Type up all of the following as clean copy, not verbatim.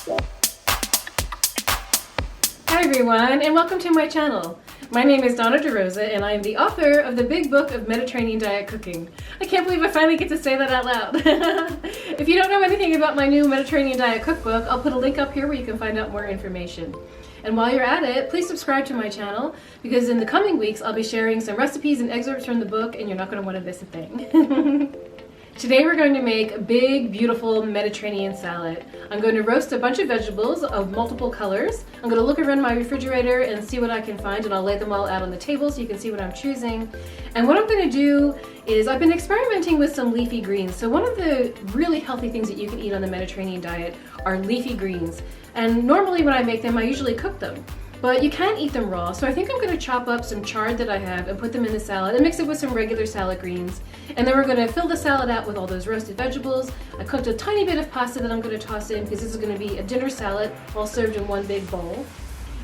Hi everyone, and welcome to my channel. My name is Donna DeRosa, and I am the author of the Big Book of Mediterranean Diet Cooking. I can't believe I finally get to say that out loud. If you don't know anything about my new Mediterranean Diet Cookbook, I'll put a link up here where you can find out more information. And while you're at it, please subscribe to my channel, because in the coming weeks I'll be sharing some recipes and excerpts from the book, and you're not going to want to miss a thing. Today we're going to make a big, beautiful Mediterranean salad. I'm going to roast a bunch of vegetables of multiple colors. I'm going to look around my refrigerator and see what I can find, and I'll lay them all out on the table so you can see what I'm choosing. And what I'm going to do is I've been experimenting with some leafy greens. So one of the really healthy things that you can eat on the Mediterranean diet are leafy greens. And normally when I make them, I usually cook them. But you can't eat them raw, so I think I'm going to chop up some chard that I have and put them in the salad and mix it with some regular salad greens. And then we're going to fill the salad out with all those roasted vegetables. I cooked a tiny bit of pasta that I'm going to toss in because this is going to be a dinner salad all served in one big bowl.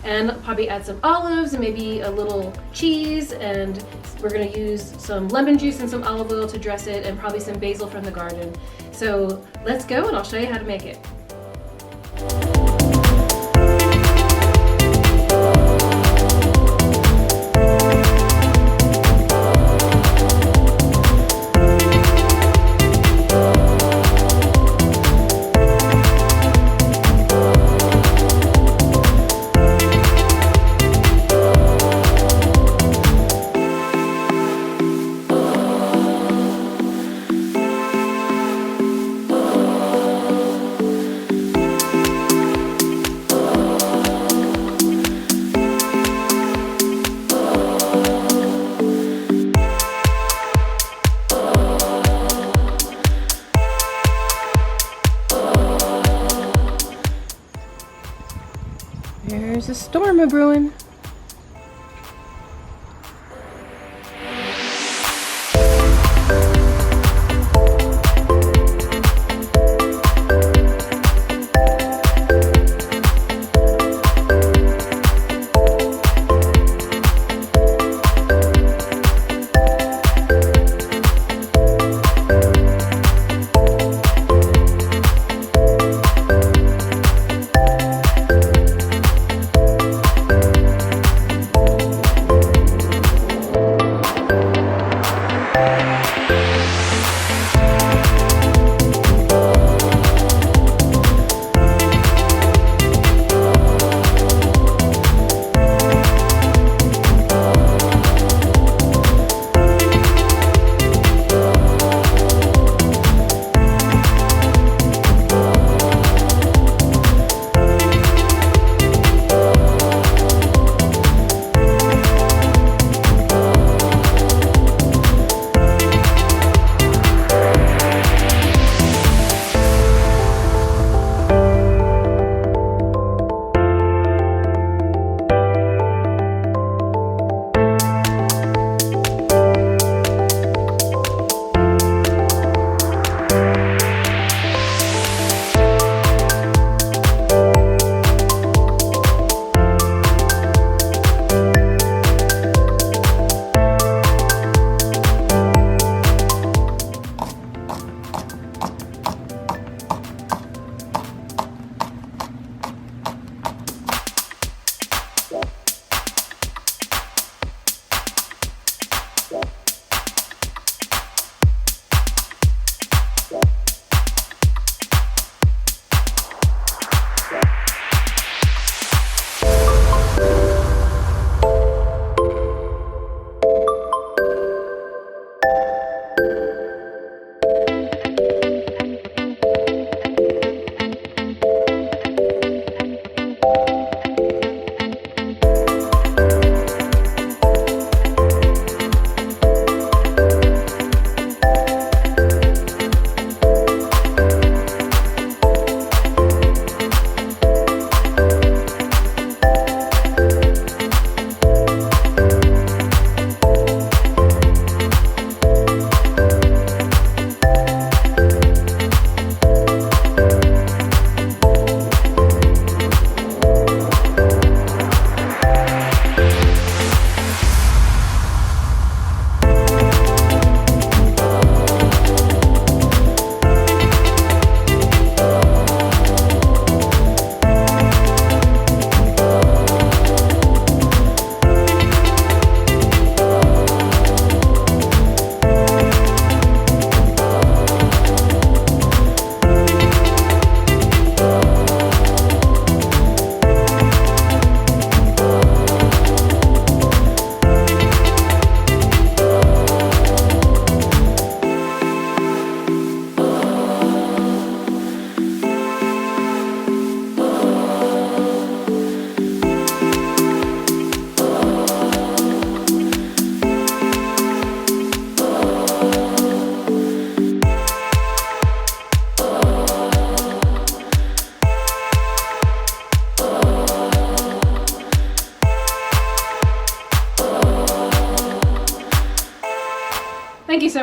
And I'll probably add some olives and maybe a little cheese, and we're going to use some lemon juice and some olive oil to dress it, and probably some basil from the garden. So let's go and I'll show you how to make it. There's a storm a-brewing.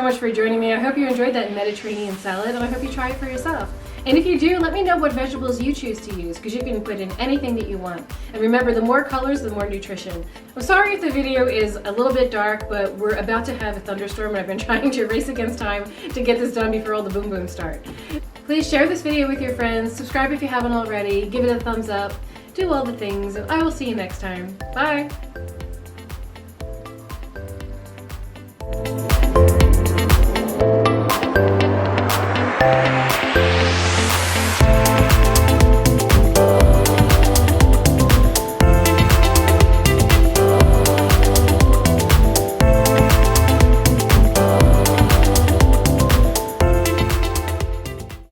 so much for joining me. I hope you enjoyed that Mediterranean salad, and I hope you try it for yourself. And if you do, let me know what vegetables you choose to use, because you can put in anything that you want. And remember, the more colors, the more nutrition. I'm sorry if the video is a little bit dark, but we're about to have a thunderstorm, and I've been trying to race against time to get this done before all the boom boom start. Please share this video with your friends, subscribe if you haven't already, give it a thumbs up, do all the things, and I will see you next time. Bye!